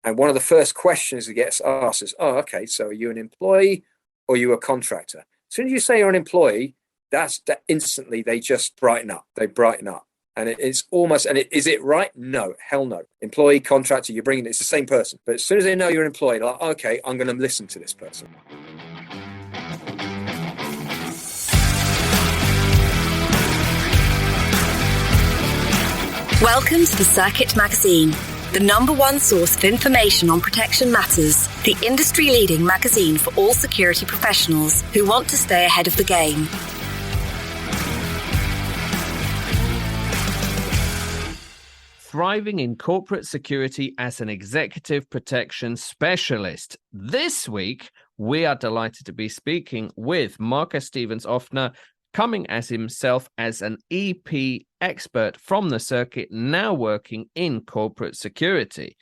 And one of the first questions that gets asked is, oh, okay, so are you an employee or are you a contractor? As soon as you say you're an employee, that instantly they just brighten up. They brighten up. And it's almost, is it right? No, hell no. Employee, contractor, you're bringing, it's the same person. But as soon as they know you're an employee, they're like, okay, I'm going to listen to this person. Welcome to the Circuit Magazine, the #1 source of information on protection matters, the industry-leading magazine for all security professionals who want to stay ahead of the game. Thriving in corporate security as an executive protection specialist. This week, we are delighted to be speaking with Marcus Stephens-Ofner, coming as himself as an EP expert from the circuit, now working in corporate security.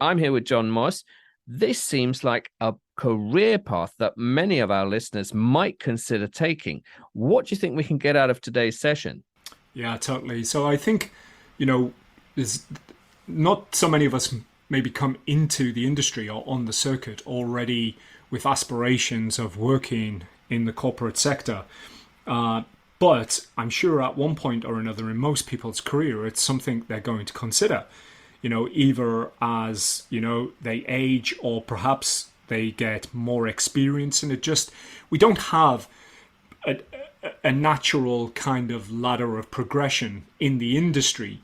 I'm here with Jon Moss. This seems like a career path that many of our listeners might consider taking. What do you think we can get out of today's session? Yeah, totally. So I think, there's not so many of us maybe come into the industry or on the circuit already with aspirations of working in the corporate sector. But I'm sure at one point or another in most people's career, it's something they're going to consider, either as, they age or perhaps they get more experience. And we don't have a natural kind of ladder of progression in the industry.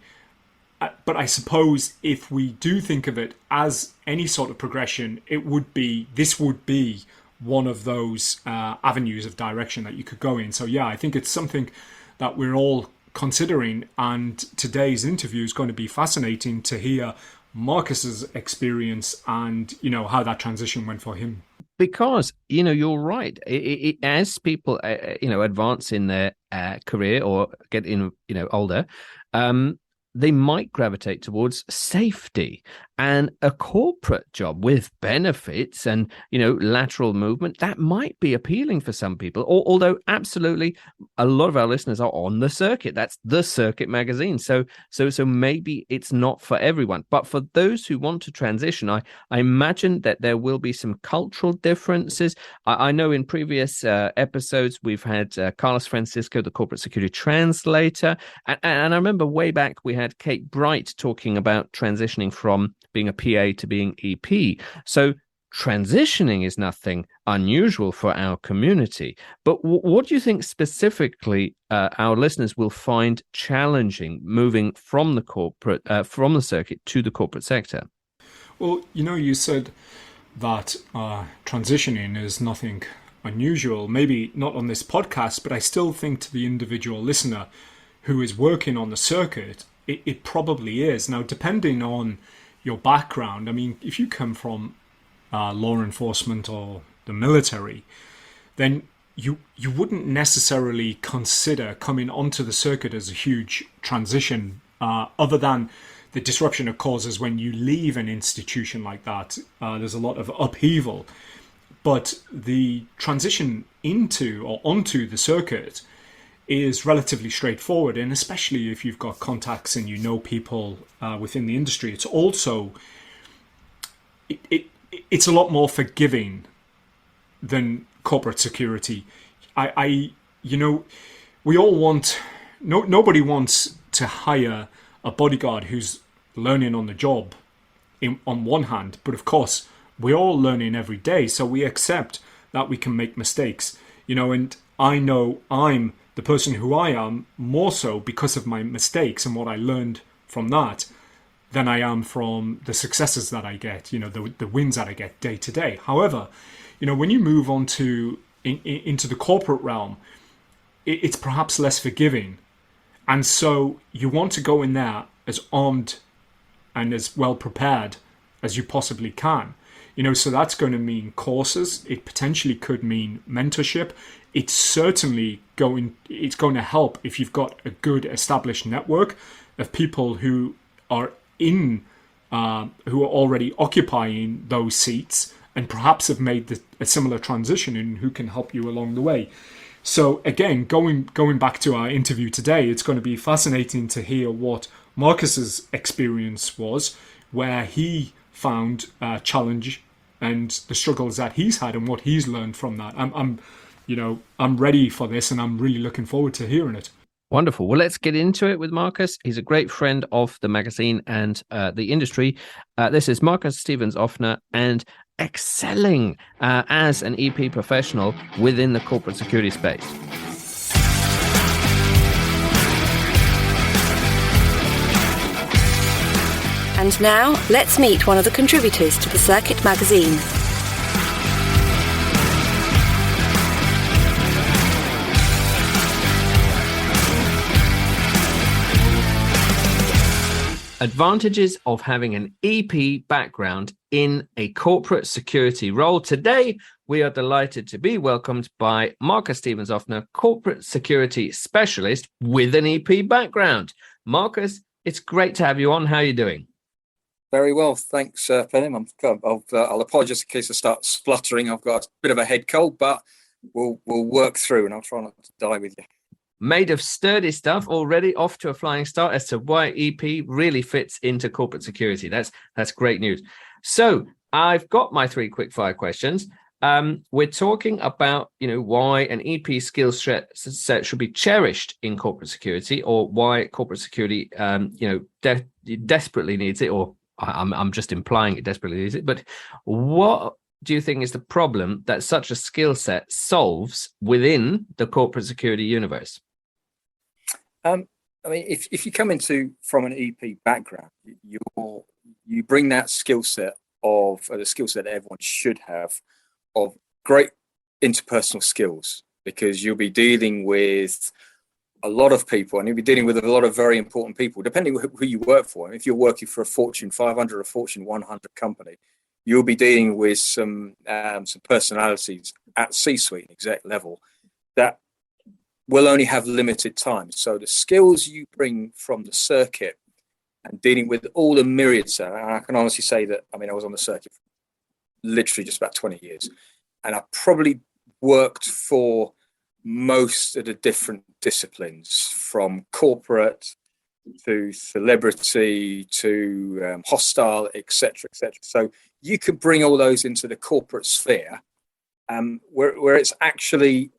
But I suppose if we do think of it as any sort of progression, this would be one of those avenues of direction that you could go in. So yeah, I think it's something that we're all considering, and today's interview is going to be fascinating to hear Marcus's experience and how that transition went for him. Because you're right. As people advance in their career or get older, they might gravitate towards safety, and a corporate job with benefits and, lateral movement, that might be appealing for some people. Although absolutely a lot of our listeners are on the circuit. That's the Circuit Magazine. So maybe it's not for everyone. But for those who want to transition, I imagine that there will be some cultural differences. I know in previous episodes, we've had Carlos Francisco, the corporate security translator. And I remember way back, we had Kate Bright talking about transitioning from being a PA to being EP. So transitioning is nothing unusual for our community. But what do you think specifically our listeners will find challenging moving from the circuit to the corporate sector? Well, you said that transitioning is nothing unusual. Maybe not on this podcast, but I still think to the individual listener who is working on the circuit, it probably is. Now, depending on your background, I mean, if you come from law enforcement or the military, then you wouldn't necessarily consider coming onto the circuit as a huge transition, other than the disruption it causes when you leave an institution like that. There's a lot of upheaval. But the transition into or onto the circuit is relatively straightforward, and especially if you've got contacts and people within the industry, it's also it's a lot more forgiving than corporate security. We all want nobody wants to hire a bodyguard who's learning on the job on one hand, but of course we're all learning every day, so we accept that we can make mistakes, and I know I'm the person who I am more so because of my mistakes and what I learned from that than I am from the successes that I get, the wins that I get day to day. However, when you move on into the corporate realm, it's perhaps less forgiving. And so you want to go in there as armed and as well prepared as you possibly can. So that's going to mean courses. It potentially could mean mentorship. It's certainly going to help if you've got a good established network of people who are already occupying those seats and perhaps have made a similar transition and who can help you along the way. So again, going back to our interview today, it's going to be fascinating to hear what Marcus's experience was, where he found challenge and the struggles that he's had and what he's learned from that. I'm ready for this, and I'm really looking forward to hearing it. Wonderful. Well, let's get into it with Marcus. He's a great friend of the magazine and the industry. This is Marcus Stephens-Ofner, and excelling as an EP professional within the corporate security space. And now, let's meet one of the contributors to the Circuit magazine. Advantages of having an EP background in a corporate security role. Today, we are delighted to be welcomed by Marcus Stephens-Ofner, corporate security specialist with an EP background. Marcus, it's great to have you on. How are you doing? Very well, thanks, Phelim. I'll apologise in case I start spluttering. I've got a bit of a head cold, but we'll work through, and I'll try not to die with you. Made of sturdy stuff, already off to a flying start as to why EP really fits into corporate security. That's great news. So I've got my 3 quick-fire questions. We're talking about, why an EP skill set should be cherished in corporate security, or why corporate security, desperately needs it, or I'm just implying it desperately needs it. But what do you think is the problem that such a skill set solves within the corporate security universe? If you come from an EP background, you bring that skill set the skill set that everyone should have of great interpersonal skills, because you'll be dealing with a lot of people, and you'll be dealing with a lot of very important people, depending on who you work for. If you're working for a Fortune 500 or a Fortune 100 company, you'll be dealing with some personalities at C-suite and exec level that will only have limited time. So the skills you bring from the circuit and dealing with all the myriads, and I can honestly say that, I was on the circuit for literally just about 20 years, and I probably worked for most of the different disciplines, from corporate to celebrity to hostile, etc., etc. So you could bring all those into the corporate sphere, where it's actually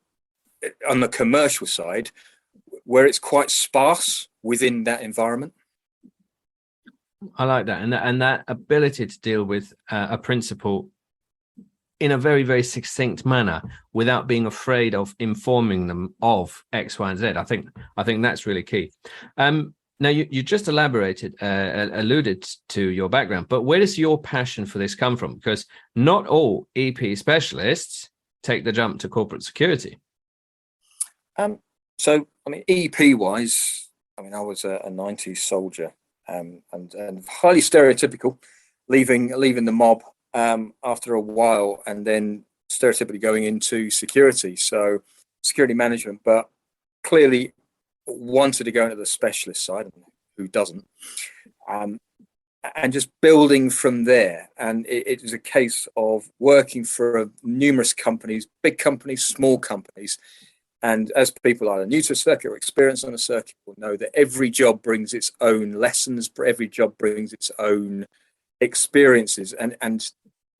on the commercial side, where it's quite sparse within that environment. I like that, and that ability to deal with a principal in a very, very succinct manner without being afraid of informing them of X, Y, and Z. I think that's really key. Now, you just alluded to your background, but where does your passion for this come from? Because not all EP specialists take the jump to corporate security. EP-wise, I was a 90s soldier, and highly stereotypical, leaving the mob after a while, and then stereotypically going into security, so security management, but clearly wanted to go into the specialist side, who doesn't, and just building from there. And it was a case of working for numerous companies, big companies, small companies. And as people either new to a circuit or experienced on a circuit will know, that every job brings its own lessons, every job brings its own experiences, and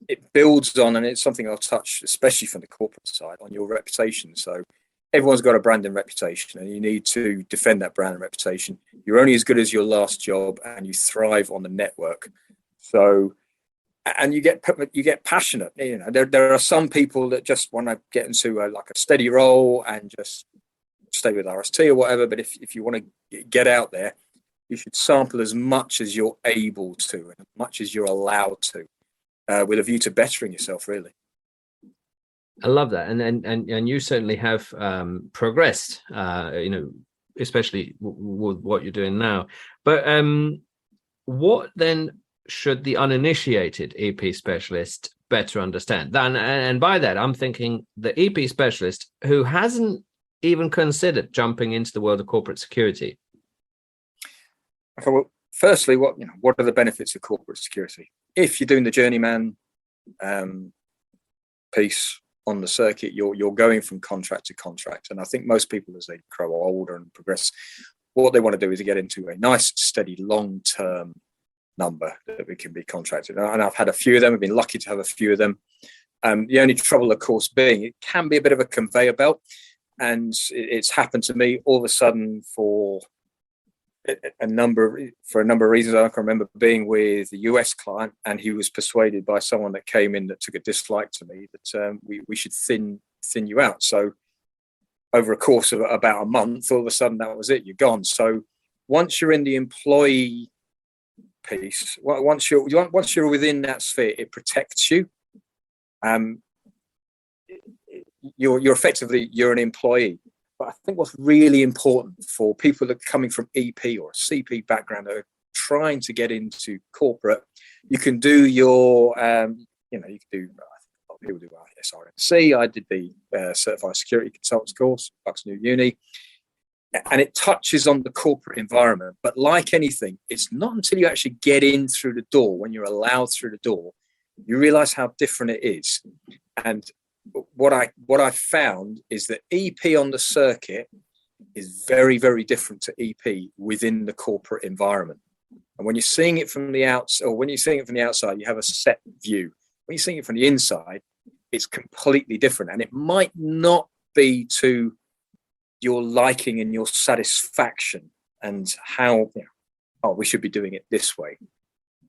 it builds on, and it's something I'll touch, especially from the corporate side, on your reputation. So everyone's got a brand and reputation, and you need to defend that brand and reputation. You're only as good as your last job, and you thrive on the network. So, and you get passionate. There are some people that just want to get into a steady role and just stay with RST or whatever. But if you want to get out there, you should sample as much as you're able to and as much as you're allowed to, with a view to bettering yourself, really. I love that, and you certainly have progressed, especially with what you're doing now. But what then should the uninitiated EP specialist better understand? And by that, I'm thinking the EP specialist who hasn't even considered jumping into the world of corporate security. Okay, well, firstly, what are the benefits of corporate security? If you're doing the journeyman piece on the circuit, you're going from contract to contract. And I think most people, as they grow older and progress, what they want to do is get into a nice, steady, long-term number that we can be contracted. And I've had a few of them. I've been lucky to have a few of them. The only trouble, of course, being it can be a bit of a conveyor belt. And it's happened to me all of a sudden for a number of reasons. I can remember being with a US client, and he was persuaded by someone that came in that took a dislike to me that we should thin you out. So over a course of about a month, all of a sudden that was it. You're gone. So once you're in the employee piece, once you're within that sphere, it protects you. You're effectively an employee. But I think what's really important for people that are coming from EP or a CP background that are trying to get into corporate, you can do your, you can do, a lot of people do SRMC. I did the Certified Security Consultants course, Bucks New Uni, and it touches on the corporate environment. But like anything, it's not until you actually get in through the door, when you're allowed through the door, you realize how different it is. And what I found is that EP on the circuit is very, very different to EP within the corporate environment. And when you're seeing it from the outside, or when you're seeing it from the outside, you have a set view. When you're seeing it from the inside, it's completely different. And it might not be to your liking and your satisfaction and how, we should be doing it this way.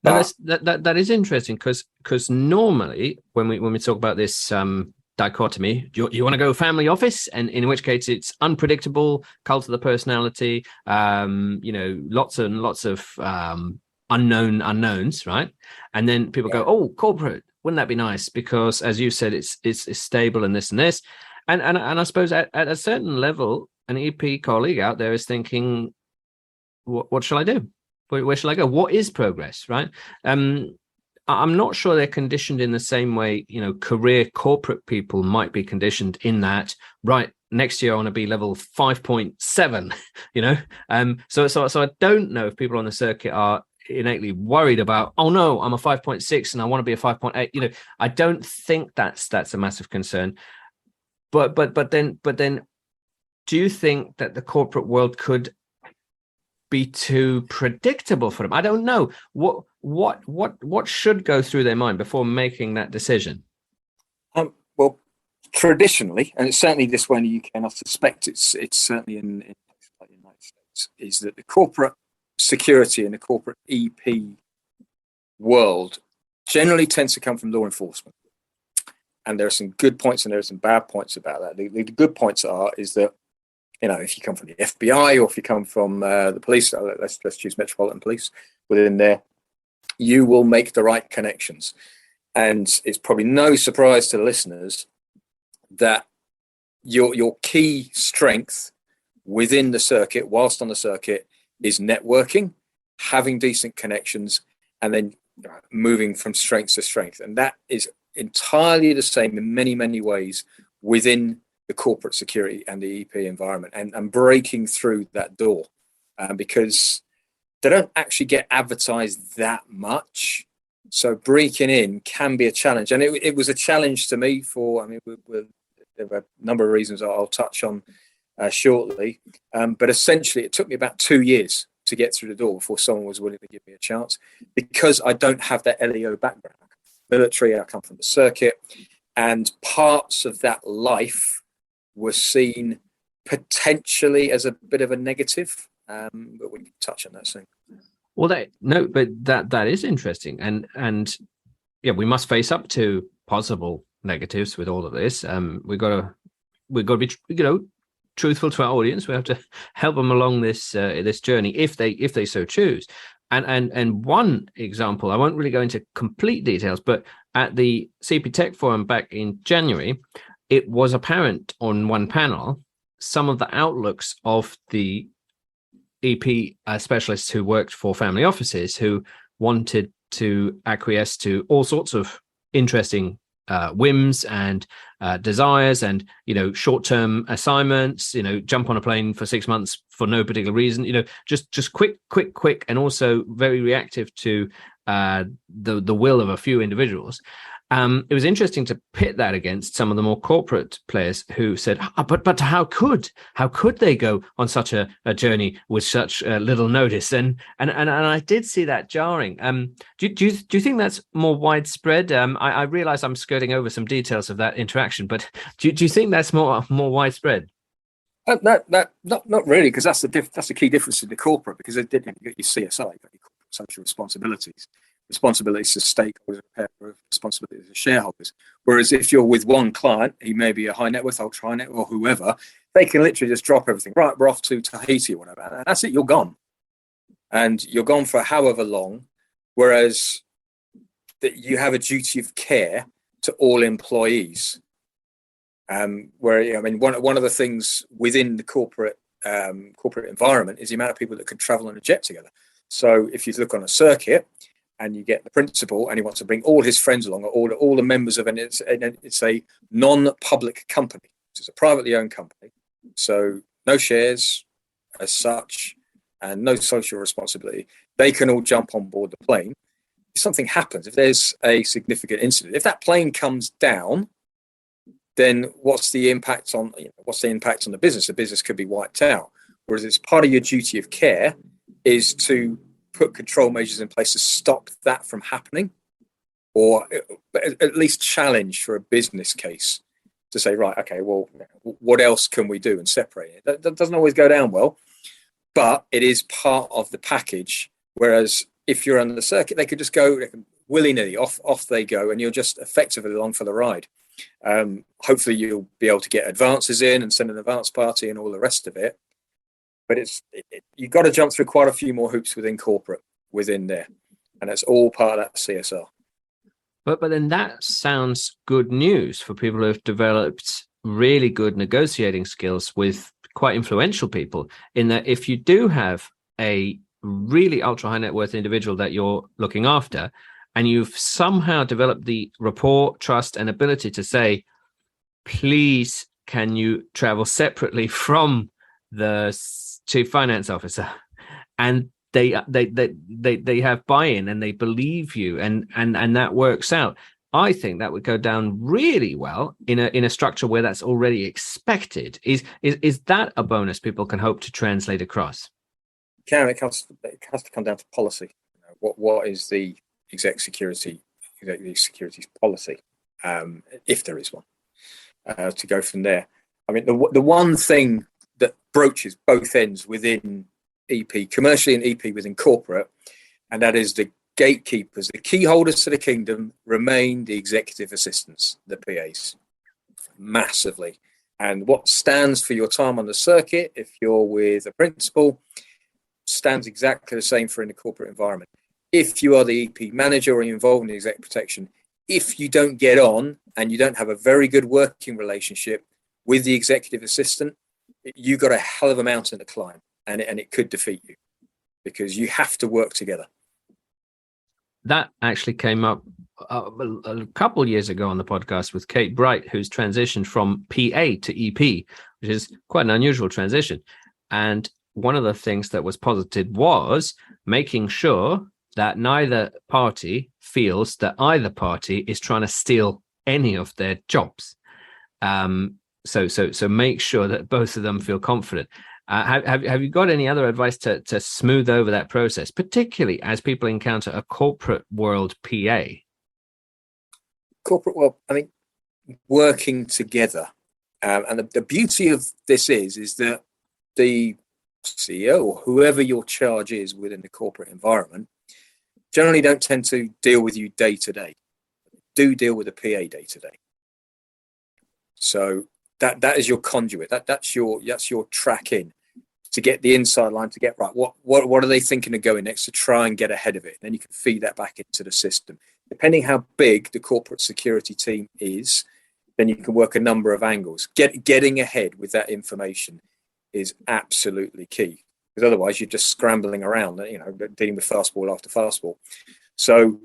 That is interesting because normally when we talk about this dichotomy, you want to go family office, and in which case it's unpredictable, cult of the personality, lots and lots of unknowns, right? And then people go, oh, corporate, wouldn't that be nice? Because as you said, it's stable and this and this, and I suppose at a certain level, an EP colleague out there is thinking, what shall I do? Where shall I go? What is progress, right? I'm not sure they're conditioned in the same way, career corporate people might be conditioned in that, right, next year I want to be level 5.7, So I don't know if people on the circuit are innately worried about, oh no, I'm a 5.6 and I want to be a 5.8. I don't think that's a massive concern. But then do you think that the corporate world could be too predictable for them? I don't know. What should go through their mind before making that decision? Well, traditionally, and it's certainly this way in the UK, and I suspect it's certainly in the United States, is that the corporate security and the corporate EP world generally tends to come from law enforcement. And there are some good points and there are some bad points about that. The good points is that, if you come from the FBI or if you come from the police, let's choose Metropolitan Police within there, you will make the right connections. And it's probably no surprise to the listeners that your key strength within the circuit, whilst on the circuit, is networking, having decent connections, and then moving from strength to strength. And that is entirely the same in many, many ways within the corporate security and the EP environment, and breaking through that door, because they don't actually get advertised that much. So breaking in can be a challenge. And it was a challenge to me there were a number of reasons I'll touch on shortly. But essentially it took me about 2 years to get through the door before someone was willing to give me a chance, because I don't have that LEO background. Military, I come from the circuit, and parts of that life were seen potentially as a bit of a negative, but we can touch on that soon. Well, that is interesting, and we must face up to possible negatives with all of this. We've got to be truthful to our audience. We have to help them along this journey if they so choose. And one example, I won't really go into complete details, but at the CP Tech Forum back in January, it was apparent on one panel some of the outlooks of the EP specialists who worked for family offices, who wanted to acquiesce to all sorts of interesting whims and desires, and short-term assignments, jump on a plane for 6 months for no particular reason, just quick, and also very reactive to the will of a few individuals. It was interesting to pit that against some of the more corporate players who said, but how could they go on such a journey with such little notice? And I did see that jarring. Do you think that's more widespread? I realize I'm skirting over some details of that interaction, but do you think that's more widespread? Not really, because that's the key difference in the corporate, because you've got your CSI, you've got your corporate social responsibilities to stakeholders, responsibilities to shareholders. Whereas if you're with one client, he may be a high net worth, ultra high net worth, or whoever, they can literally just drop everything. Right, we're off to Tahiti or whatever. And that's it, you're gone. And you're gone for however long. Whereas you have a duty of care to all employees. One of the things within the corporate environment is the amount of people that can travel on a jet together. So if you look on a circuit and you get the principal and he wants to bring all his friends along, or all the members of it, it's a non-public company. So it's a privately owned company. So no shares as such and no social responsibility. They can all jump on board the plane. If something happens, if there's a significant incident, if that plane comes down, then what's the impact on the business? The business could be wiped out. Whereas it's part of your duty of care is to put control measures in place to stop that from happening, or at least challenge for a business case to say, right, okay, well, what else can we do, and separate it. That doesn't always go down well, but it is part of the package. Whereas if you're on the circuit, they could just go willy-nilly, off they go, and you're just effectively along for the ride. Hopefully you'll be able to get advances in and send an advance party and all the rest of it. But you've got to jump through quite a few more hoops within corporate within there. And that's all part of that CSR. But then that sounds good news for people who have developed really good negotiating skills with quite influential people, in that if you do have a really ultra high net worth individual that you're looking after, and you've somehow developed the rapport, trust, and ability to say, please, can you travel separately from the chief finance officer, and they have buy-in and they believe you, and that works out. I think that would go down really well in a structure where that's already expected. Is that a bonus people can hope to translate across? It has to come down to policy. What is the executive securities policy, if there is one, to go from there. I mean, the one thing that broaches both ends within EP, commercially and EP within corporate, and that is the gatekeepers, the key holders to the kingdom remain the executive assistants, the PAs, massively. And what stands for your time on the circuit, if you're with a principal, stands exactly the same for in the corporate environment. If you are the EP manager or you're involved in the exec protection, if you don't get on and you don't have a very good working relationship with the executive assistant, you've got a hell of a mountain to climb, and it could defeat you, because you have to work together. That actually came up a couple of years ago on the podcast with Kate Bright, who's transitioned from PA to EP, which is quite an unusual transition. And one of the things that was posited was making sure that neither party feels that either party is trying to steal any of their jobs. So make sure that both of them feel confident. Have you got any other advice to smooth over that process, particularly as people encounter a corporate world PA? Corporate world, I mean, working together. And the beauty of this is that the CEO or whoever your charge is within the corporate environment generally don't tend to deal with you day to day. Do deal with the PA day to day. So that is your conduit. That's your track in to get the inside line, to get right. What are they thinking of going next, to try and get ahead of it? And then you can feed that back into the system. Depending how big the corporate security team is, then you can work a number of angles. Getting ahead with that information is absolutely key, because otherwise you're just scrambling around, dealing with fastball after fastball. So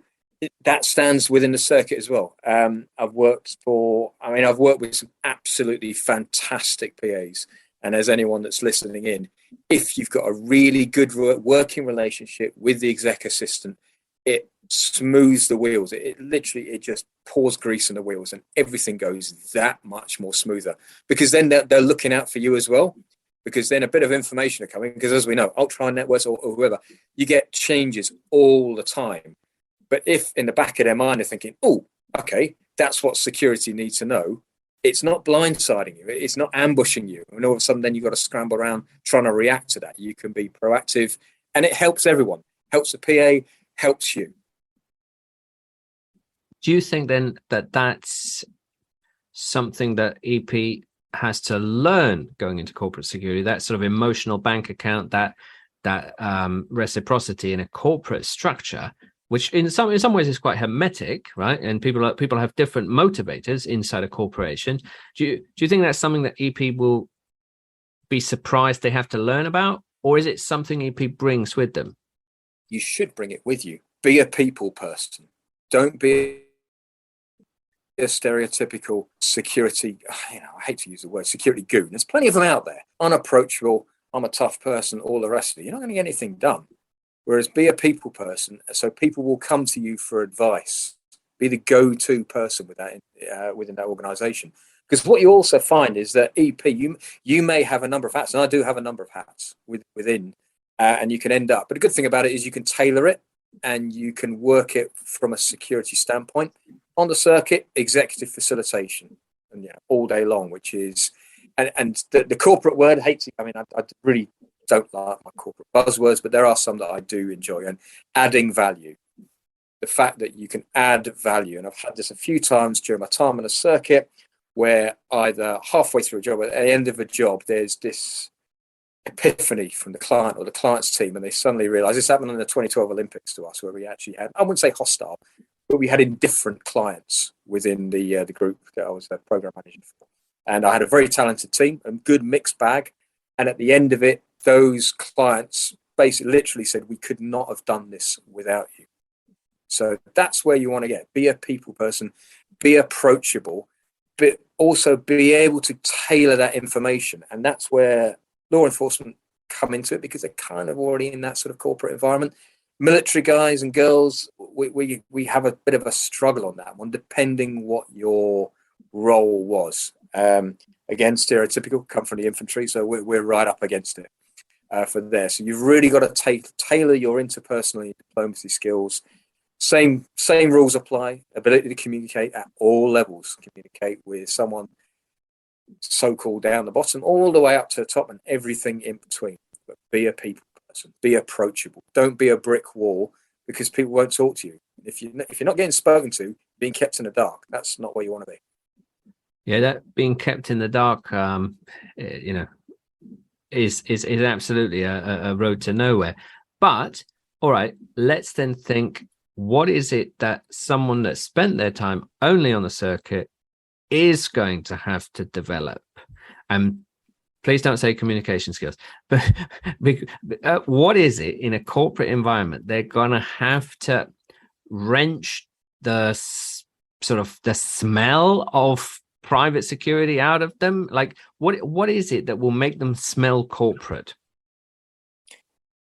that stands within the circuit as well. I've worked with some absolutely fantastic PAs. And as anyone that's listening in, if you've got a really good working relationship with the exec assistant, it smooths the wheels. It literally, it just pours grease in the wheels, and everything goes that much more smoother, because then they're looking out for you as well, because then a bit of information are coming, because as we know, ultra high networks or whoever, you get changes all the time. But if in the back of their mind they're thinking, oh, okay, that's what security needs to know, it's not blindsiding you, it's not ambushing you, and all of a sudden then you've got to scramble around trying to react to that. You can be proactive, and it helps everyone, helps the PA, helps you. Do you think then that that's something that EP has to learn going into corporate security, that sort of emotional bank account, that reciprocity in a corporate structure, which in some ways is quite hermetic, right? And people have different motivators inside a corporation. Do you think that's something that EP will be surprised they have to learn about, or is it something EP brings with them? You should bring it with you. Be a people person. Don't be a stereotypical security, I hate to use the word security goon. There's plenty of them out there. Unapproachable, I'm a tough person, all the rest of it. You're not going to get anything done. Whereas be a people person, so people will come to you for advice. Be the go-to person within that organization. Because what you also find is that EP, you may have a number of hats, and I do have a number of hats within, and you can end up. But the good thing about it is you can tailor it, and you can work it from a security standpoint. On the circuit, executive facilitation, and all day long, which is, and the corporate word, I really don't like my corporate buzzwords, but there are some that I do enjoy. And adding value, the fact that you can add value, and I've had this a few times during my time on a circuit, where either halfway through a job, or at the end of a job, there's this epiphany from the client or the client's team, and they suddenly realize this happened in the 2012 Olympics to us, where we actually had, I wouldn't say hostile, but we had indifferent clients within the group that I was the program manager for. And I had a very talented team and good mixed bag. And at the end of it, those clients basically literally said, we could not have done this without you. So that's where you want to get. Be a people person, be approachable, but also be able to tailor that information. And that's where law enforcement come into it, because they're kind of already in that sort of corporate environment. Military guys and girls, we have a bit of a struggle on that one, depending what your role was. Again, stereotypical, come from the infantry, so we're right up against it for there. So you've really got to tailor your interpersonal diplomacy skills. Same rules apply. Ability to communicate at all levels. Communicate with someone so-called down the bottom, all the way up to the top, and everything in between. But be a people person. Be approachable. Don't be a brick wall, because people won't talk to you. If you're not getting spoken to, being kept in the dark, that's not where you want to be. Yeah, that being kept in the dark, is absolutely a road to nowhere. But all right, let's then think: what is it that someone that spent their time only on the circuit is going to have to develop? And please don't say communication skills, but what is it in a corporate environment they're going to have to wrench the sort of the smell of private security out of them? Like, what is it that will make them smell corporate?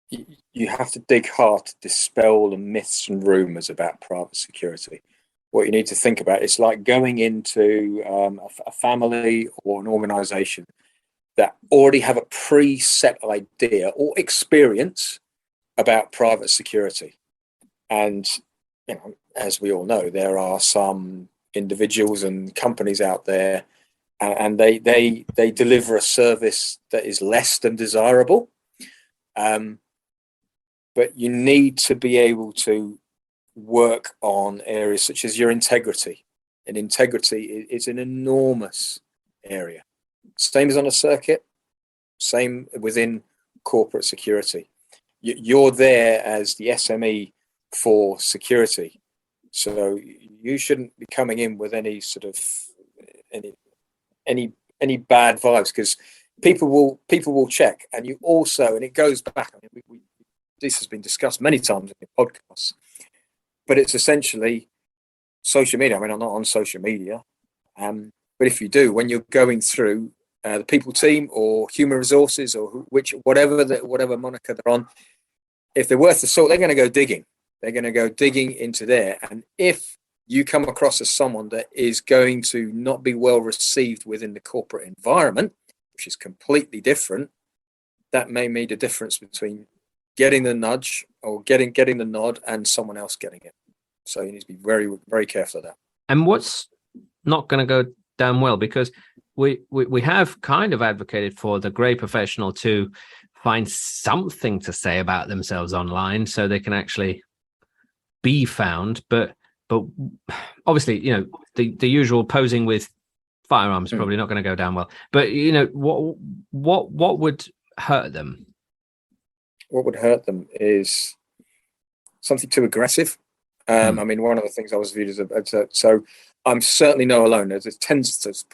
You have to dig hard to dispel the myths and rumors about private security. What you need to think about, it's like going into a family or an organization that already have a preset idea or experience about private security. And as we all know, there are some individuals and companies out there, and they deliver a service that is less than desirable. But you need to be able to work on areas such as your integrity. And integrity is an enormous area. Same as on a circuit, same within corporate security. You're there as the SME for security. So you shouldn't be coming in with any sort of any bad vibes, because people will check. And you also, and it goes back, this has been discussed many times in the podcasts, but it's essentially social media. I'm not on social media, but if you do, when you're going through the people team or human resources or whatever moniker they're on, if they're worth the salt, they're going to go digging. They're going to go digging into there. And if you come across as someone that is going to not be well received within the corporate environment, which is completely different, that may make a difference between getting the nudge or getting the nod and someone else getting it. So you need to be very, very careful of that. And what's not going to go down well? Because we have kind of advocated for the grey professional to find something to say about themselves online so they can actually be found. But obviously, you know, the usual posing with firearms is probably not going to go down well. But, you know, what would hurt them? What would hurt them is something too aggressive. I mean, one of the things I was viewed as so I'm certainly not alone. There's tens to hundreds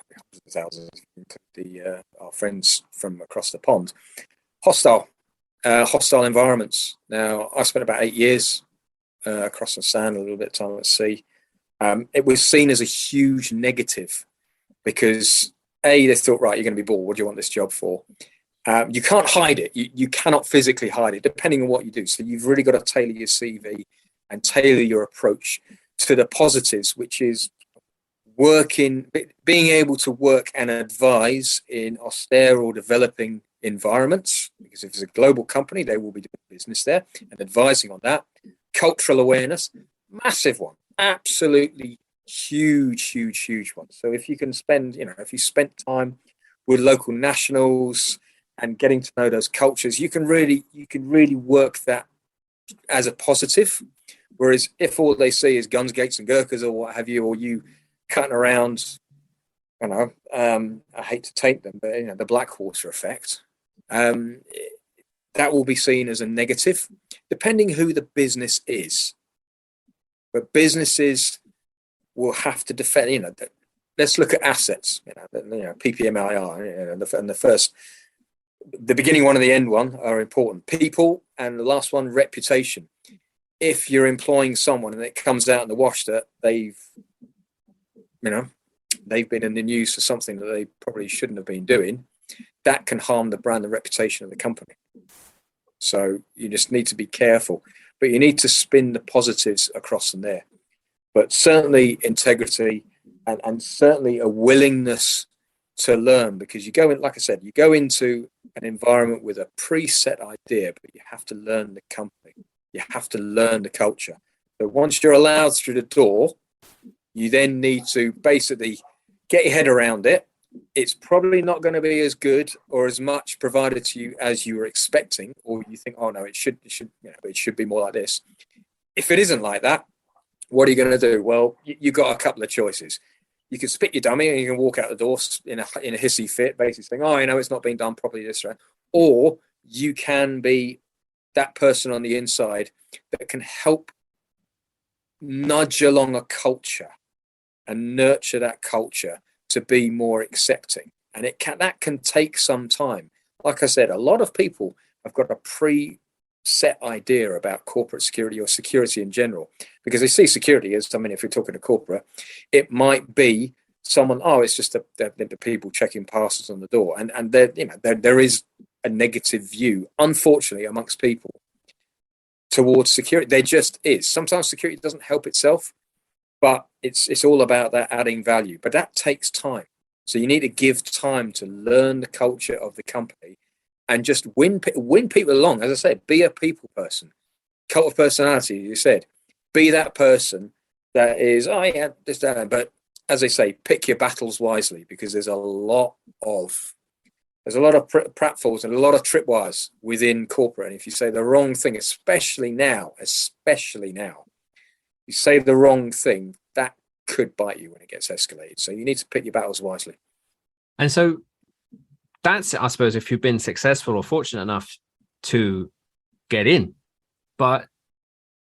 of thousands, our friends from across the pond. Hostile environments. Now, I spent about 8 years across the sand, a little bit of time at sea. It was seen as a huge negative because they thought, right, you're going to be bored. What do you want this job for? You can't hide it. You cannot physically hide it, depending on what you do. So you've really got to tailor your CV and tailor your approach to the positives, which is being able to work and advise in austere or developing environments, because if it's a global company, they will be doing business there and advising on that. Cultural awareness, massive one, absolutely huge one. So if you can if you spent time with local nationals and getting to know those cultures, you can really work that as a positive. Whereas if all they see is guns, gates, and Gurkhas or what have you, or you cutting around, I hate to take them, but the Blackwater effect, that will be seen as a negative, depending who the business is. But businesses will have to defend. Let's look at assets. PPMIR, and the beginning one and the end one are important. People, and the last one, reputation. If you're employing someone and it comes out in the wash that they've been in the news for something that they probably shouldn't have been doing, that can harm the brand and reputation of the company. So you just need to be careful, but you need to spin the positives across from there. But certainly integrity and certainly a willingness to learn, because you go in, like I said, you go into an environment with a preset idea, but you have to learn the company. You have to learn the culture. So once you're allowed through the door, you then need to basically get your head around it. It's probably not going to be as good or as much provided to you as you were expecting, or you think, oh no, it should be more like this. If it isn't like that, what are you going to do? Well, you've got a couple of choices. You can spit your dummy and you can walk out the door in a hissy fit, basically saying, oh, it's not being done properly this way. Or you can be that person on the inside that can help nudge along a culture and nurture that culture to be more accepting. And that can take some time. Like I said, a lot of people have got a pre-set idea about corporate security or security in general, because they see security as, if you're talking to corporate, it might be someone, it's just the people checking passes on the door. And there is a negative view, unfortunately, amongst people towards security. There just is. Sometimes security doesn't help itself, but it's all about that adding value. But that takes time. So you need to give time to learn the culture of the company and just win people along. As I said, be a people person. Cult of personality, you said. Be that person that is, this, that. But as they say, pick your battles wisely, because there's a lot of pratfalls and a lot of tripwires within corporate. And if you say the wrong thing, especially now, you say the wrong thing, that could bite you when it gets escalated. So you need to pick your battles wisely. And so that's, I suppose, if you've been successful or fortunate enough to get in. But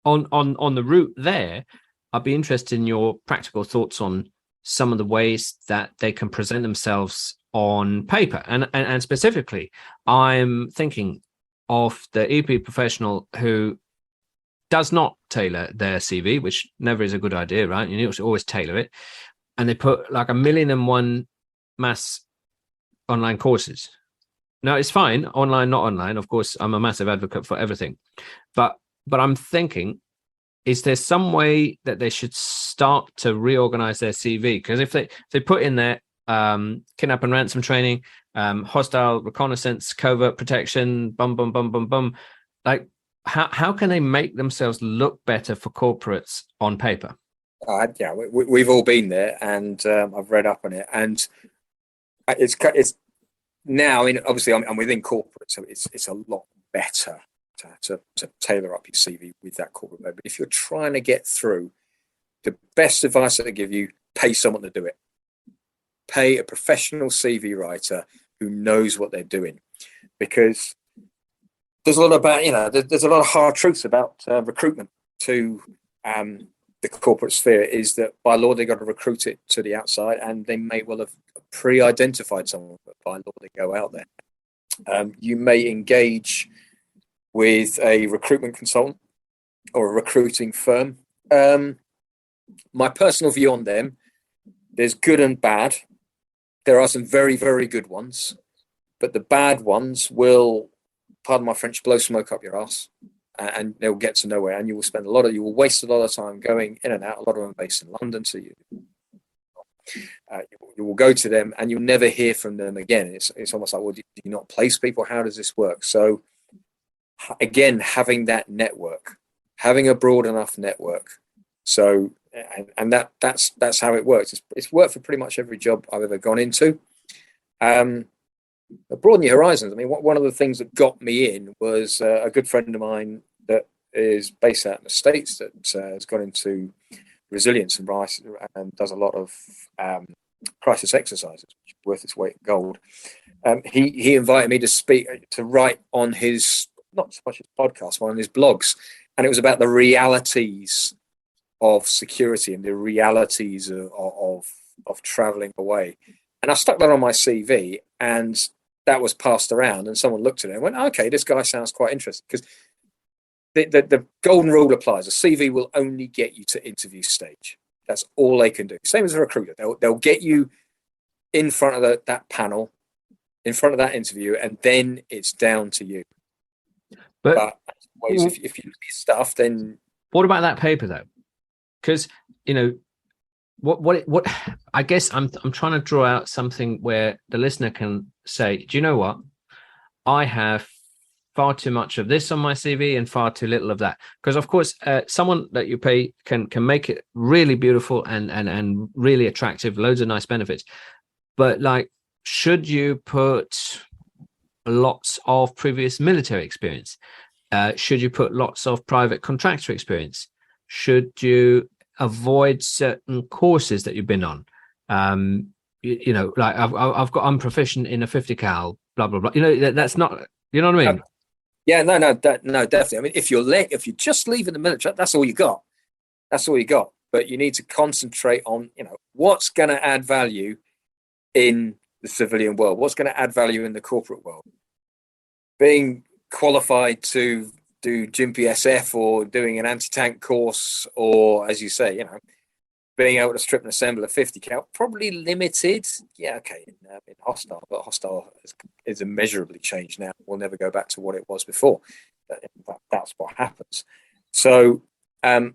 on the route there, I'd be interested in your practical thoughts on some of the ways that they can present themselves on paper. And specifically, I'm thinking of the EP professional who does not tailor their CV, which never is a good idea, right? You need to always tailor it. And they put like 1,000,001 mass online courses. Now, it's fine, online, not online. Of course, I'm a massive advocate for everything. But I'm thinking, is there some way that they should start to reorganize their CV? Because if they put in there kidnap and ransom training, hostile reconnaissance, covert protection, like how can they make themselves look better for corporates on paper? Yeah, we've all been there, and I've read up on it, and it's now. Obviously, I'm within corporate, so it's a lot better to tailor up your CV with that corporate. But if you're trying to get through, the best advice I give you: pay someone to do it. Pay a professional CV writer who knows what they're doing, because there's a lot about there's a lot of hard truths about recruitment to the corporate sphere. Is that by law they got to recruit it to the outside, and they may well have pre-identified someone, but by law they go out there. You may engage with a recruitment consultant or a recruiting firm. My personal view on them: there's good and bad. There are some very, very good ones, but the bad ones will, pardon my French, blow smoke up your ass, and they'll get to nowhere, and you will waste a lot of time going in and out. A lot of them are based in London, so you will go to them and you'll never hear from them again. It's almost like, well, do you not place people? How does this work? So again, having that network, having a broad enough network. So, and that's how it works. It's worked for pretty much every job I've ever gone into. Broaden your horizons. I mean, one of the things that got me in was a good friend of mine that is based out in the States that has gone into resilience and does a lot of crisis exercises, which is worth its weight in gold. He invited me to write on his, not so much his podcast, but on his blogs, and it was about the realities of security and the realities of traveling away. And I stuck that on my CV, and that was passed around, and someone looked at it and went, okay, this guy sounds quite interesting. Because the golden rule applies. A CV will only get you to interview stage. That's all they can do. Same as a recruiter. They'll get you in front of that panel, in front of that interview, and then it's down to you. But if you do stuff, then... What about that paper, though? Because, what I guess I'm trying to draw out something where the listener can say, do you know what? I have far too much of this on my CV and far too little of that. Because of course, someone that you pay can make it really beautiful and really attractive, loads of nice benefits. But like, should you put lots of previous military experience? Should you put lots of private contractor experience? Should you avoid certain courses that you've been on? Like I'm proficient in a 50 cal, blah blah blah. That's not. You know what I mean? Yeah, no, definitely. I mean, if you're just leaving the military, that's all you got. That's all you got. But you need to concentrate on what's going to add value in the civilian world. What's going to add value in the corporate world? Being qualified to do GIMP SF or doing an anti-tank course, or as you say, being able to strip and assemble a 50 cal, probably limited. Yeah, okay, in hostile, but hostile is immeasurably changed now. We'll never go back to what it was before. That's what happens. So, and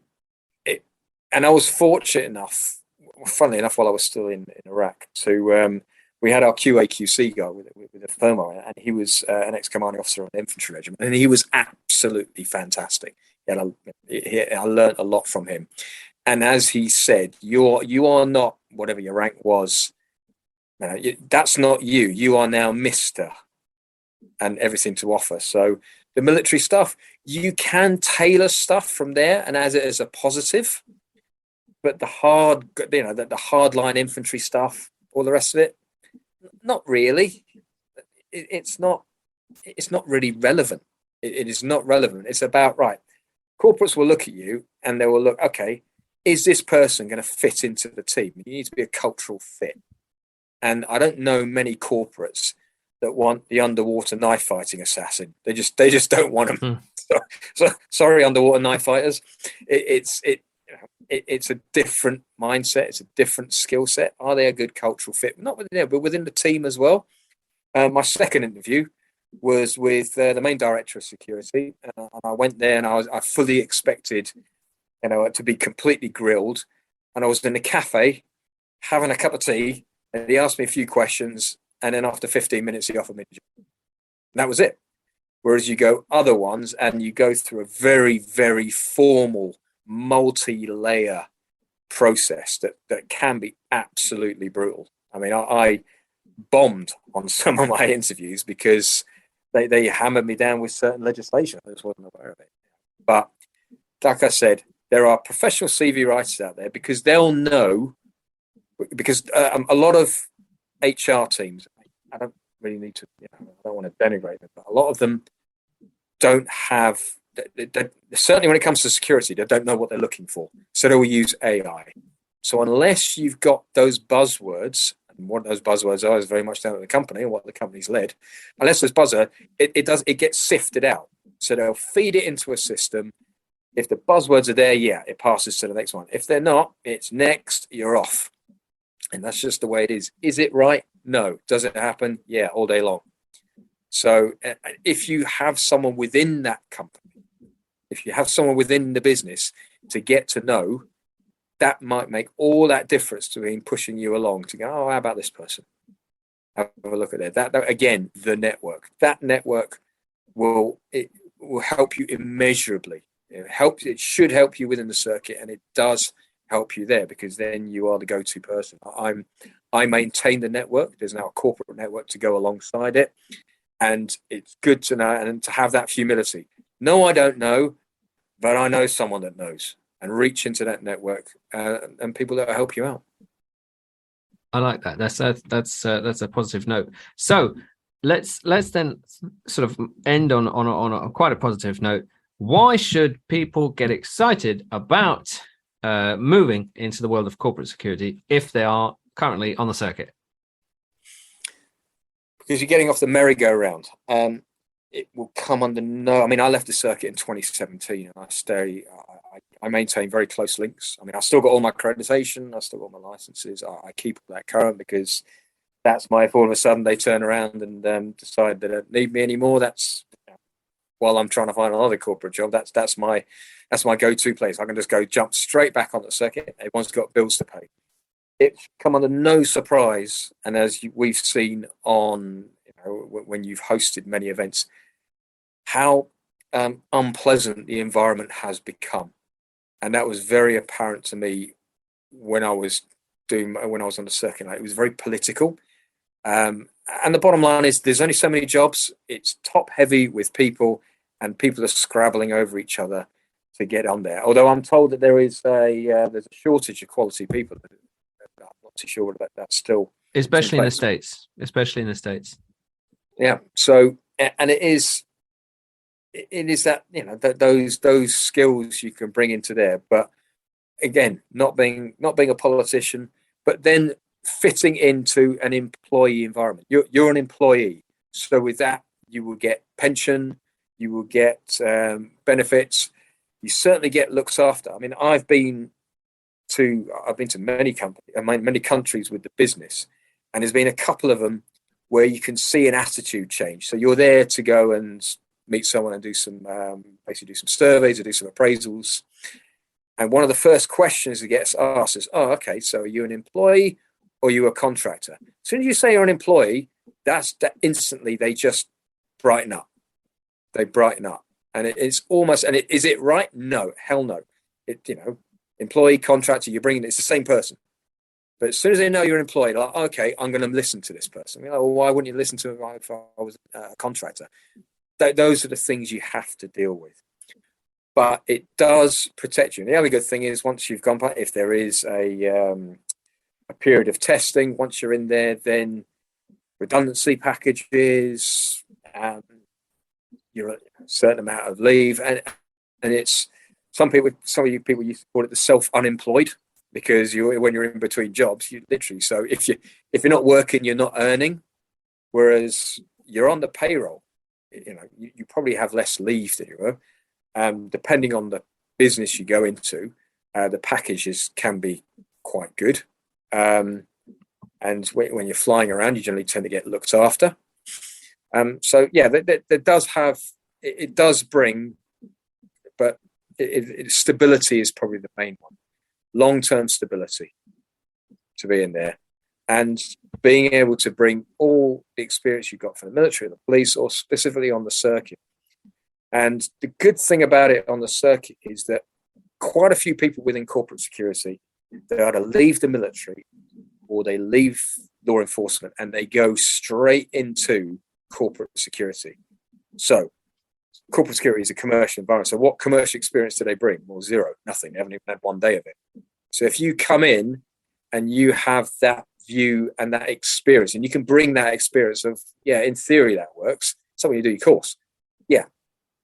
I was fortunate enough, funnily enough, while I was still in Iraq, to we had our QA/QC guy with a firmware, and he was an ex-commanding officer on an infantry regiment, and he was absolutely fantastic. And I learned a lot from him. And as he said, you are not whatever your rank was. That's not you. You are now Mr. and everything to offer. So the military stuff, you can tailor stuff from there and as it as a positive. But the hardline infantry stuff, all the rest of it, not really. It's not really relevant. It is not relevant. It's about, right, corporates will look at you and they will look, okay, is this person going to fit into the team? You need to be a cultural fit. And I don't know many corporates that want the underwater knife fighting assassin. They just don't want them. So sorry, underwater knife fighters. It's a different mindset. It's a different skill set. Are they a good cultural fit? Not within there, but within the team as well. My second interview was with the main director of security, and I went there and I fully expected to be completely grilled. And I was in a cafe having a cup of tea, and he asked me a few questions, and then after 15 minutes, he offered me the job. And that was it. Whereas you go other ones, and you go through a very, very formal, multi-layer process that can be absolutely brutal. I mean, I bombed on some of my interviews because they hammered me down with certain legislation. I just wasn't aware of it. But like I said, there are professional CV writers out there because they'll know, because a lot of HR teams, I don't really need to, I don't want to denigrate them, but a lot of them don't have, certainly when it comes to security, they don't know what they're looking for. So they will use AI. So unless you've got those buzzwords, and what those buzzwords are is very much down to the company and what the company's led, unless there's buzzword, it gets sifted out. So they'll feed it into a system. If the buzzwords are there, yeah, it passes to the next one. If they're not, it's next, you're off. And that's just the way it is. Is it right? No. Does it happen? Yeah, all day long. So if you have someone within that company, if you have someone within the business to get to know, that might make all that difference between pushing you along to go, oh, how about this person? Have a look at it. That again, the network. That network will help you immeasurably. It should help you within the circuit, and it does help you there, because then you are the go-to person. I maintain the network. There's now a corporate network to go alongside it, and it's good to know and to have that humility. No, I don't know, but I know someone that knows, and reach into that network and people that will help you out. I like that. That's a positive note. So let's then sort of end on a quite a positive note. Why should people get excited about moving into the world of corporate security if they are currently on the circuit? Because you're getting off the merry-go-round. It will come under I mean, I left the circuit in 2017, and I maintain very close links. I mean, I still got all my accreditation, I still got my licenses. I keep that current, because that's if all of a sudden they turn around and decide they don't need me anymore. That's while I'm trying to find another corporate job. That's my go-to place. I can just jump straight back on the circuit. Everyone's got bills to pay. It's come under no surprise, and as we've seen on when you've hosted many events, how unpleasant the environment has become. And that was very apparent to me when I was on the circuit. It was very political. And the bottom line is there's only so many jobs. It's top heavy with people, and people are scrabbling over each other to get on there. Although I'm told that there's a shortage of quality people. I'm not too sure about that still. Especially in the States. Yeah. So, and it is that, those skills you can bring into there. But again, not being a politician, but then fitting into an employee environment. You're an employee. So with that, you will get pension, you will get benefits. You certainly get looked after. I mean, I've been to many countries with the business, and there's been a couple of them where you can see an attitude change. So you're there to go and meet someone and do some surveys or do some appraisals. And one of the first questions that gets asked is, oh, okay, so are you an employee or are you a contractor? As soon as you say you're an employee, that instantly they just brighten up. They brighten up. And it's almost, is it right? No, hell no. Employee, contractor, you're bringing it's the same person. But as soon as they know you're an employee, they're like, okay, I'm going to listen to this person. Well, why wouldn't you listen to him if I was a contractor? Those are the things you have to deal with. But it does protect you. And the other good thing is once you've gone back, if there is a period of testing, once you're in there, then redundancy packages, you're a certain amount of leave, and it's some of you people used to call it the self-unemployed, because when you're in between jobs, you literally, so if you're not working, you're not earning, whereas you're on the payroll. You probably have less leave than you were. Depending on the business you go into, the packages can be quite good. And when you're flying around, you generally tend to get looked after. So yeah, it does bring, but stability is probably the main one. Long-term stability to be in there, and being able to bring all the experience you got from the military, the police, or specifically on the circuit. And the good thing about it on the circuit is that quite a few people within corporate security, they either leave the military or they leave law enforcement and they go straight into corporate security. So corporate security is a commercial environment. So what commercial experience do they bring? Well, zero, nothing. They haven't even had one day of it. So if you come in and you have that view and that experience, and you can bring that experience of, yeah, in theory that works. So when you do your course, yeah,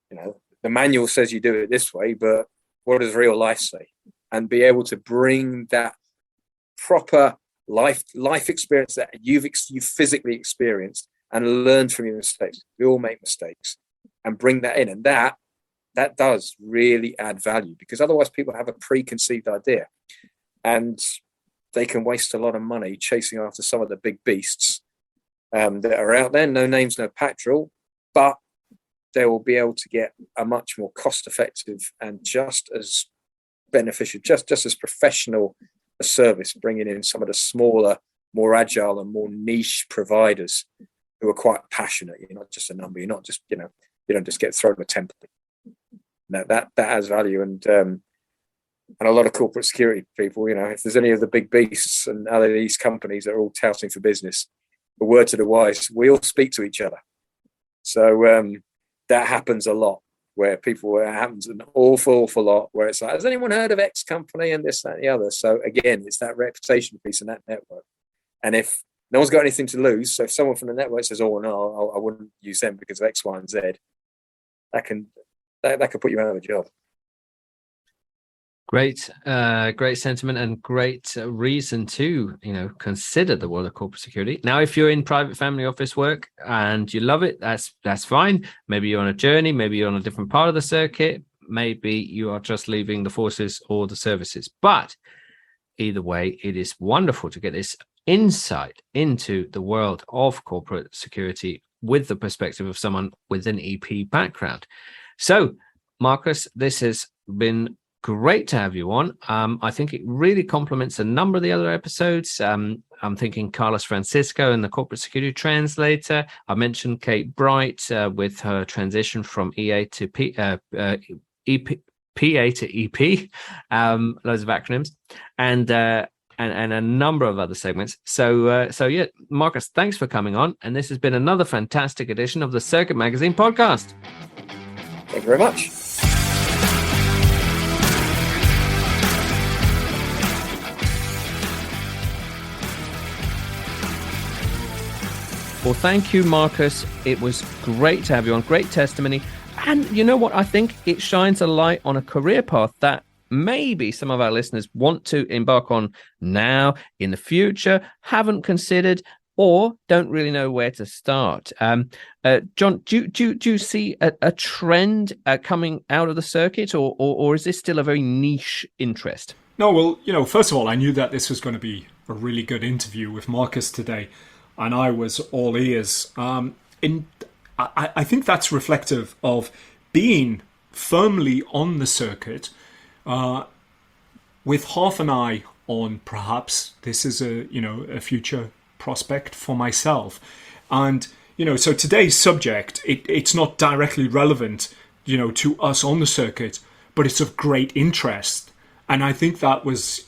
the manual says you do it this way, but what does real life say? And be able to bring that proper life experience that you've physically experienced and learn from your mistakes. We all make mistakes, and bring that in, and that does really add value, because otherwise people have a preconceived idea, and they can waste a lot of money chasing after some of the big beasts that are out there. No names, no petrol, but they will be able to get a much more cost-effective and just as beneficial, just as professional a service, bringing in some of the smaller, more agile and more niche providers who are quite passionate. You're not just a number. You're not just, you don't just get thrown a template. No, that has value. And a lot of corporate security people, if there's any of the big beasts and other these companies that are all touting for business, a word to the wise, we all speak to each other. So that happens a lot, where it happens an awful lot, where it's like, has anyone heard of X company and this, that, and the other? So again, it's that reputation piece and that network. And if no one's got anything to lose, so if someone from the network says, oh, no, I wouldn't use them because of X, Y, and Z, that can put you out of a job. Great sentiment, and great reason to consider the world of corporate security. Now, if you're in private family office work and you love it, that's fine. Maybe you're on a journey, maybe you're on a different part of the circuit, maybe you are just leaving the forces or the services. But either way, it is wonderful to get this insight into the world of corporate security with the perspective of someone with an EP background. So, Marcus, this has been great to have you on. I think it really complements a number of the other episodes. I'm thinking Carlos Francisco and the corporate security translator. I mentioned Kate Bright with her transition from EA to PA to EP, loads of acronyms, and a number of other segments. So yeah, Marcus, thanks for coming on. And this has been another fantastic edition of the Circuit Magazine podcast. Thank you very much. Well, thank you, Marcus. It was great to have you on. Great testimony. And you know what? I think it shines a light on a career path that maybe some of our listeners want to embark on now, in the future, haven't considered, or don't really know where to start. Jon, do you see a trend coming out of the circuit, or is this still a very niche interest? No, well, first of all, I knew that this was going to be a really good interview with Marcus today, and I was all ears. I think that's reflective of being firmly on the circuit, with half an eye on perhaps this is a future prospect for myself. And so today's subject, it's not directly relevant to us on the circuit, but it's of great interest. And I think that was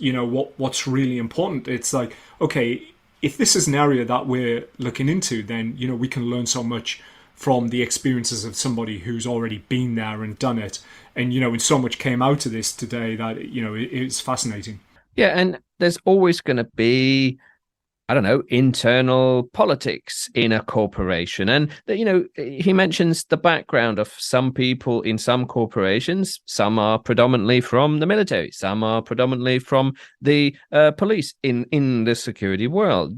what's really important. It's like, okay, if this is an area that we're looking into, then we can learn so much from the experiences of somebody who's already been there and done it. And and so much came out of this today that it's fascinating. Yeah, and there's always going to be, I don't know, internal politics in a corporation. And, he mentions the background of some people in some corporations. Some are predominantly from the military. Some are predominantly from the police in the security world.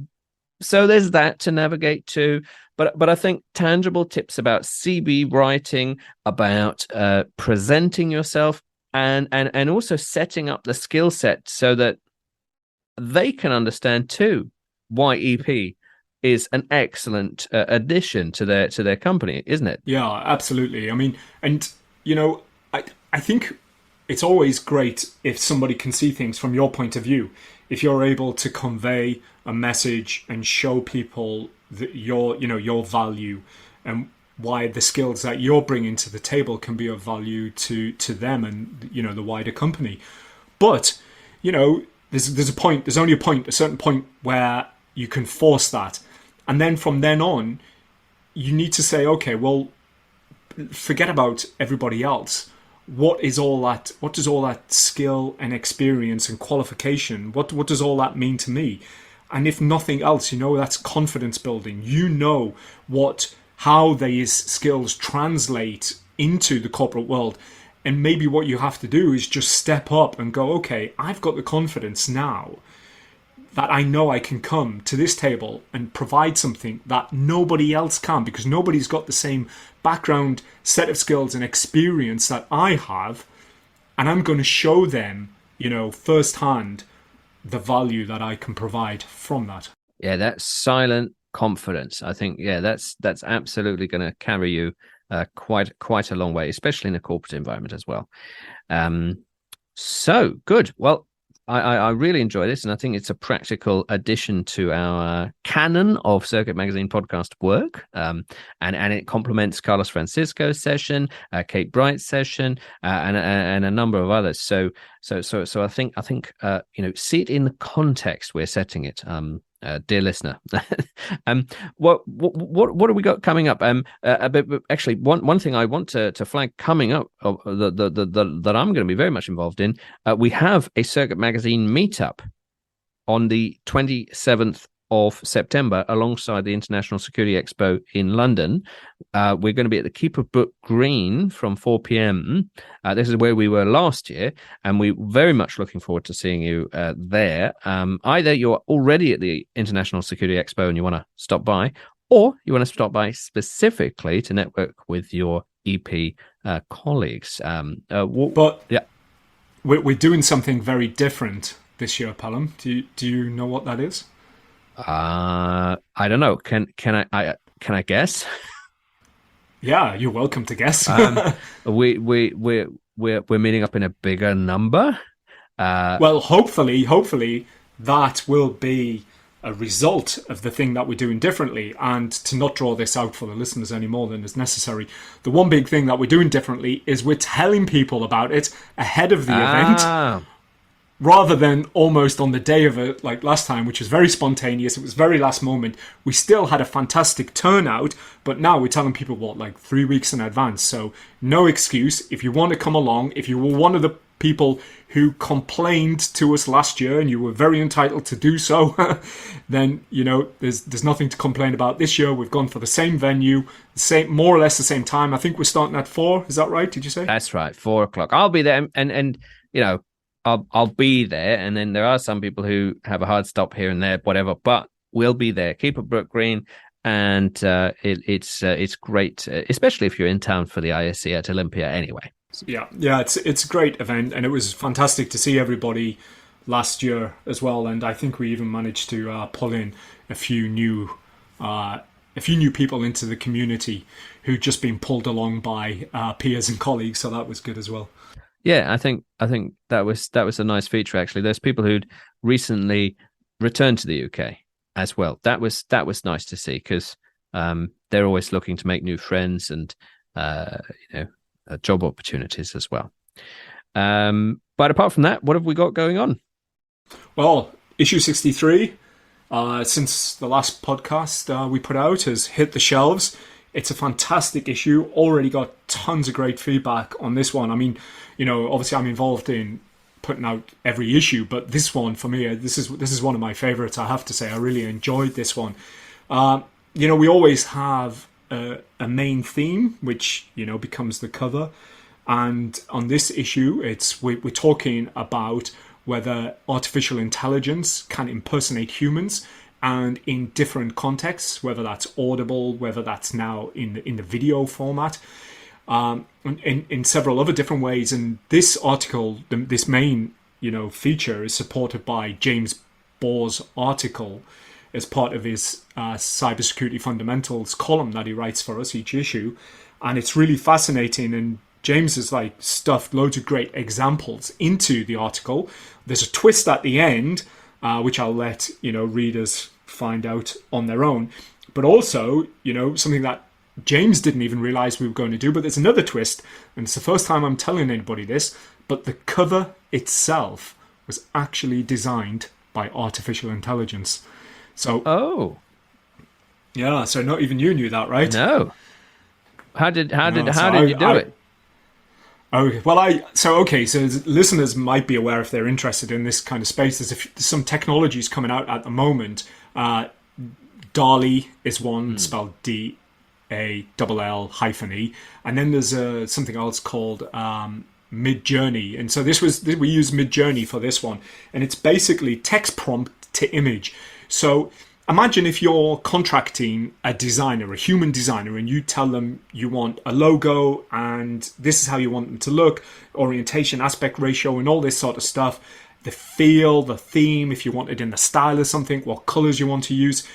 So there's that to navigate to. But I think tangible tips about CB writing, about presenting yourself, and also setting up the skill set so that they can understand too why EP is an excellent addition to their company, isn't it? Yeah, absolutely. I mean, and I think it's always great if somebody can see things from your point of view. If you're able to convey a message and show people that your value and why the skills that you're bringing to the table can be of value to them and the wider company. But there's only a certain point where you can force that, and then from then on, you need to say, okay, well, forget about everybody else. What does all that skill and experience and qualification, what does all that mean to me? And if nothing else, that's confidence building. How these skills translate into the corporate world. And maybe what you have to do is just step up and go, okay, I've got the confidence now that I know I can come to this table and provide something that nobody else can, because nobody's got the same background, set of skills and experience that I have. And I'm going to show them, firsthand the value that I can provide from that. Yeah, that's silent confidence. I think, that's absolutely going to carry you quite a long way, especially in a corporate environment as well. So good. Well, I really enjoy this, and I think it's a practical addition to our canon of Circuit Magazine podcast work, and it complements Carlos Francisco's session, Kate Bright's session, and a number of others. So I think see it in the context we're setting it. Dear listener, what have we got coming up? Actually, one thing I want to flag coming up that I'm going to be very much involved in. We have a Circuit Magazine meetup on the 27th of September alongside the International Security Expo in London. We're going to be at the Keeper Brook Green from 4 p.m. This is where we were last year, and we're very much looking forward to seeing you there. Either you're already at the International Security Expo and you want to stop by, or you want to stop by specifically to network with your EP colleagues. We're doing something very different this year, Phelim. Do you know what that is? I don't know. Can I guess? Yeah, you're welcome to guess. We're meeting up in a bigger number. Well, hopefully that will be a result of the thing that we're doing differently. And to not draw this out for the listeners any more than is necessary, the one big thing that we're doing differently is we're telling people about it ahead of the event. Rather than almost on the day of it, like last time, which was very spontaneous. It was very last moment. We still had a fantastic turnout, but now we're telling people, 3 weeks in advance. So no excuse. If you want to come along, if you were one of the people who complained to us last year and you were very entitled to do so, then, there's nothing to complain about this year. We've gone for the same venue, more or less the same time. I think we're starting at 4. Is that right? Did you say? That's right. 4:00. I'll be there. And I'll be there, and then there are some people who have a hard stop here and there, whatever. But we'll be there. Keeper Brook Green, and it's great, especially if you're in town for the ISC at Olympia. Anyway, yeah, it's a great event, and it was fantastic to see everybody last year as well. And I think we even managed to pull in a few new people into the community who'd just been pulled along by peers and colleagues. So that was good as well. Yeah, I think that was a nice feature actually. There's people who'd recently returned to the UK as well. That was nice to see, because they're always looking to make new friends and job opportunities as well. But apart from that, what have we got going on? Well, issue 63, since the last podcast we put out, has hit the shelves. It's a fantastic issue. Already got tons of great feedback on this one. I mean, obviously I'm involved in putting out every issue, but this one for me, this is one of my favorites. I have to say, I really enjoyed this one. We always have a main theme, which becomes the cover, and on this issue, we're talking about whether artificial intelligence can impersonate humans, and in different contexts, whether that's audible, whether that's now in the video format, and in several other different ways. And this article, this main feature, is supported by James Bohr's article as part of his Cybersecurity Fundamentals column that he writes for us each issue. And it's really fascinating and James has like stuffed loads of great examples into the article. There's a twist at the end, which I'll let readers find out on their own. But also, something that James didn't even realize we were going to do. But there's another twist, and it's the first time I'm telling anybody this. But the cover itself was actually designed by artificial intelligence. So, yeah. So not even you knew that, right? No. How did you do it? Okay, well, so listeners might be aware if they're interested in this kind of space. There's some technologies coming out at the moment. DALL-E is one, spelled DALL-E, and then there's something else called Mid-Journey. And so we use Mid-Journey for this one, and it's basically text prompt to image. So imagine if you're contracting a human designer, and you tell them you want a logo and this is how you want them to look, orientation, aspect ratio, and all this sort of stuff, the feel, the theme, if you want it in the style of something, what colors you want to use.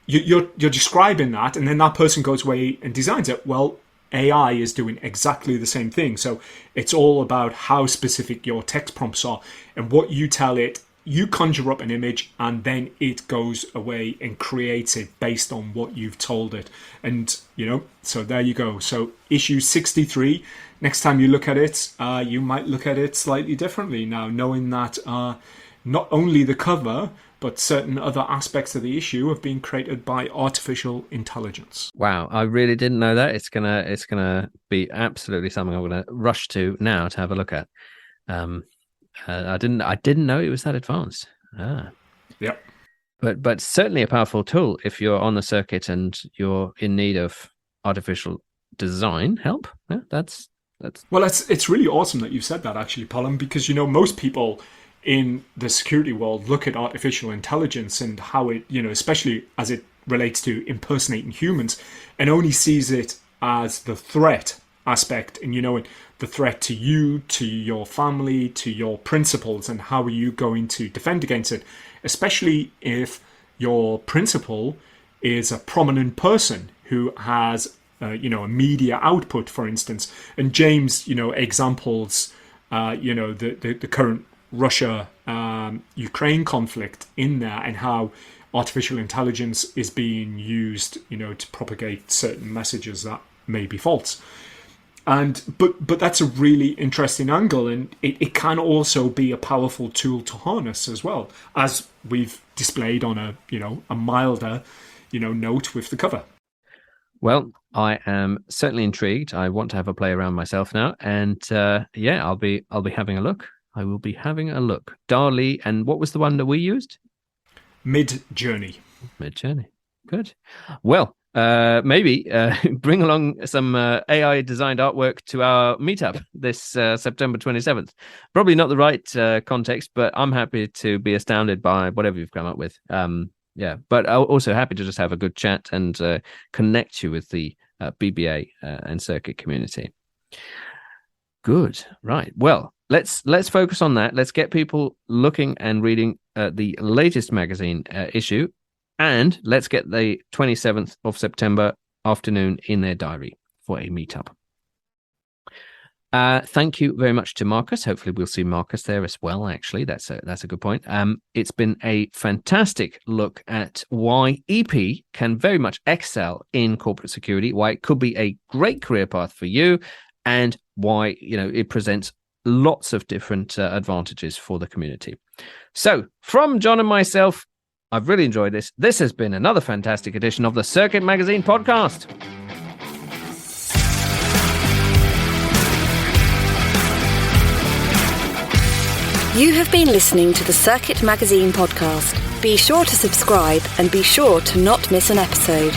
You're describing that, and then that person goes away and designs it. Well, AI is doing exactly the same thing. So it's all about how specific your text prompts are, and what you tell it. You conjure up an image, and then it goes away and creates it based on what you've told it. And, so there you go. So issue 63, next time you look at it, you might look at it slightly differently now, knowing that not only the cover, but certain other aspects of the issue have been created by artificial intelligence. Wow, I really didn't know that. It's gonna be absolutely something I'm gonna rush to now to have a look at. I didn't know it was that advanced. Yep. But certainly a powerful tool if you're on the circuit and you're in need of artificial design help. Yeah, that's. Well, it's really awesome that you've said that, actually, Phelim, because most people in the security world look at artificial intelligence and how it, especially as it relates to impersonating humans, and only sees it as the threat aspect, and the threat to you, to your family, to your principles, and how are you going to defend against it, especially if your principal is a prominent person who has a media output, for instance. And James, examples, the current Russia Ukraine conflict in there, and how artificial intelligence is being used, to propagate certain messages that may be false. And but that's a really interesting angle, and it can also be a powerful tool to harness as well, as we've displayed on a milder note with the cover. Well, I am certainly intrigued. I want to have a play around myself now, and I'll be having a look. I will be having a look. DALL-E, and what was the one that we used? Mid-Journey. Mid-Journey. Good. Well, maybe bring along some AI designed artwork to our meetup this September 27th. Probably not the right context, but I'm happy to be astounded by whatever you've come up with. But I'm also happy to just have a good chat and connect you with the BBA and circuit community. Good. Right. Well, let's focus on that. Let's get people looking and reading the latest magazine issue. And let's get the 27th of September afternoon in their diary for a meetup. Thank you very much to Marcus. Hopefully we'll see Marcus there as well, actually. That's a good point. It's been a fantastic look at why EP can very much excel in corporate security, why it could be a great career path for you, and why it presents lots of different advantages for the community. So from Jon and myself, I've really enjoyed this. This has been another fantastic edition of the Circuit Magazine podcast. You have been listening to the Circuit Magazine podcast. Be sure to subscribe and be sure to not miss an episode.